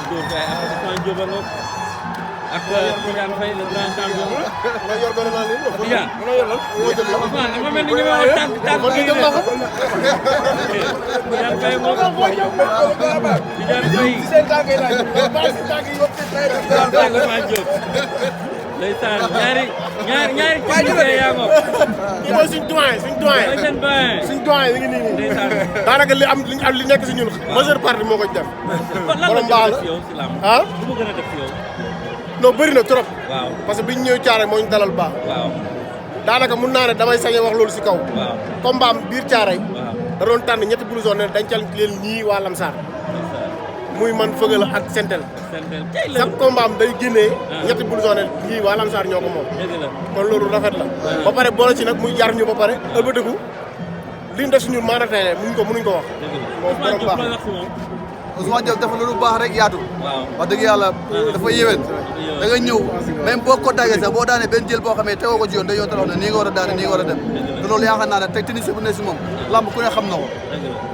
Diop kay ak Ousmane Diop a ngoog ak Tidiane Faye le grand champion. ma yor benn naa leen. Tidiane ma yor lan. Ousmane dafa mel ni ñu ma wax tànk yi de. Tidiane Faye moom Tidiane Faye. Ousmane Diop. ndeysaan ñaari kii yaa ngoog. kii mooy suñ doyen suñ doyen. mooy seen doyen. suñ doyen mi ngi nii nii. ndeysaan. daanaka li nekk si ñun. majeure partie moo ko def. borom baax la yow si lamb. ah lu mu gën a def si yow. non bëri na trop. waaw parce que biñ ñëw caare moo ñu dalal baax. waaw daanaka mun naa ne damay sañ wax loolu si kaw. waaw combat am biir caare. waaw da doon tànn ñetti blouson ne dañ cal leen ñii waa Lamsar. muy man fëgal ak sentel. chaque combat am day génnee. ñetti blouson ne ñii waa Lamsar ñoo ko moom. kon loolu rafet la. ba pare boole ci nag muy jar ñu ba pare ëlbatiku li ñu def si ñun maanaam mënuñ ko wax. moom borom baax Ousmane Diop dafa lu baax rek yaatu. waaw wax dëgg yàlla dafa yéwén. da nga ñëw même boo ko tàggee sax boo daanee benn jël boo xamee tegoo ko ci yoon day yoon taxaw ne nii nga war a daane nii nga war a dem. te loolu yaakaar naa ne technicien bu ne si moom lamb ku ne xam na ko.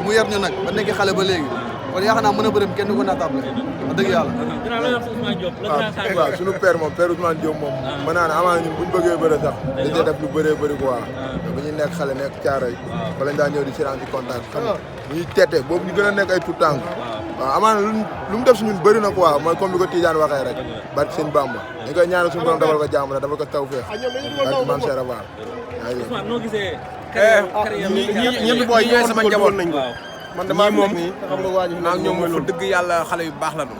mu yar ñu nag ba nekk xale ba léegi kon yaakaar naa mën a bërëm kenn du ko naatable wax dëgg yàlla. waaw suñu père moom père Ousmane Diop moom mën naa ne amaana ñun buñ bëggee bëre sax dañ def lu bëree bëri quoi bu ñuy nekk xale nekk caaroy fa lañ daa ñëw di siraan ci contact xam nga bu ñuy teete boobu ñu gën a nekk ay tout tànk waaw amaana lu mu def si ñun bëri na quoi mooy comme ni ko Tidiane waxee rek barke seen Bamba dañ koy ñaanal suñu borom defal ko jàmm defal ko tawfeex barke Mame Cheikh Raval ñetti booy ñooy sama njaboot nañ ko man damaa moom xam nga waa ji naa ñoom fa dëgg yàlla xale yu baax la ñu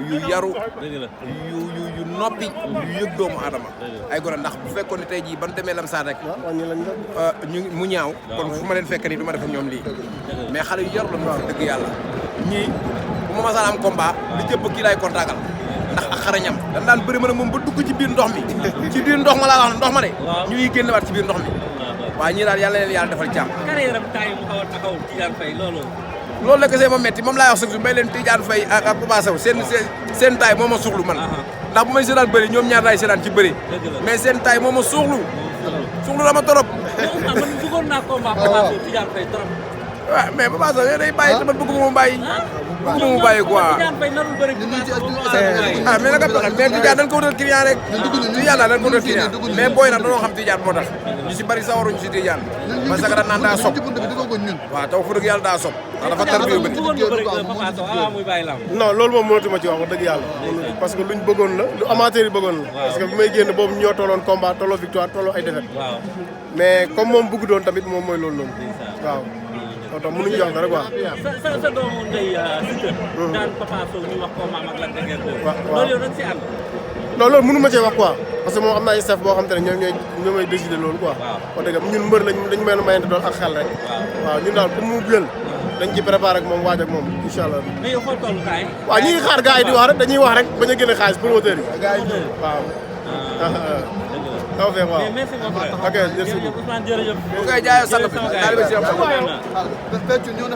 yu yaru yu noppi yu yëg doomu aadama ay gone ndax bu fekkoon ne tey jii ban demee Lamsar rek mu ñaaw kon fu ma leen fekk nii du ma def ak ñoom lii mais xale yu yaru la ñu fa dëgg yàlla ñii bu ma masaan am combat li jëpp kii laay kontaagal ndax ak xarañam dañ daan bëri ma ne moom ba dugg ci biir ndox mi ci biir ndox ma laa wax ndox ma de ñu ngi génn waat ci biir ndox mi waaw ñii daal yàlla leen yàlla defal jàmm loolu la kese ma metti moom laay wax sax su may leen Tidiane Faye ak Papa Sow seen taay moo ma suuxlu man ndax bu may seetaan bëri ñoom ñaar laay seetaan ci bëri mais seen taay moo ma suuxlu la ma torop man bëggoon naa combat Papa Sow Tidiane Faye trop waaw mais Papa Sow yooyu day bàyyi tamit bëgguma mu bàyyi quoi ah mais nag mais Tidiane dañ ko wutal client rek Tidiane daal dañ ko wutal client mais booy nag dañoo xam Tidiane moo tax ñu si bëri sawaruñu si Tidiane parce que dañ naan daa sob waaw taw fu dëgg yàlla daa sob ndax dafa tar bi yu bëri non loolu moom mënatuma ci wax dëgg yàlla parce que luñ bëggoon la lu amateur yi bëggoon la parce que bi may génn boobu ñoo tolloon combat tolloo victoire tolloo ay défaite mais comme moom bëgg doon tamit moom mooy loolu noonu waaw moo tax mënuñu wax dara quoi sa doomu ndey Siteu daan Papa Sow ñu wax combat ak Lac de Guiers 2 waaw loolu yow dañ si ànd non loolu mënu ma cee wax quoi parce que moom am na ay staff boo xam te ne ñoom ñooy décider loolu quoi wax dëgg ñun mbër lañ dañu mën a mayante doon ak xel rek waaw ñun daal pour mu jël dañ ci préparé ak moom waaj ak moom incha allah mais yow foo toll kaay waaw ñi ngi xaar gars yi di wax rek dañuy wax rek bañ a génne xaalis promoteur yi waaw taw feex waaw merci beaucoup ok merci beaucoup Ousmane jërëjëf bu koy jaayoo sant bi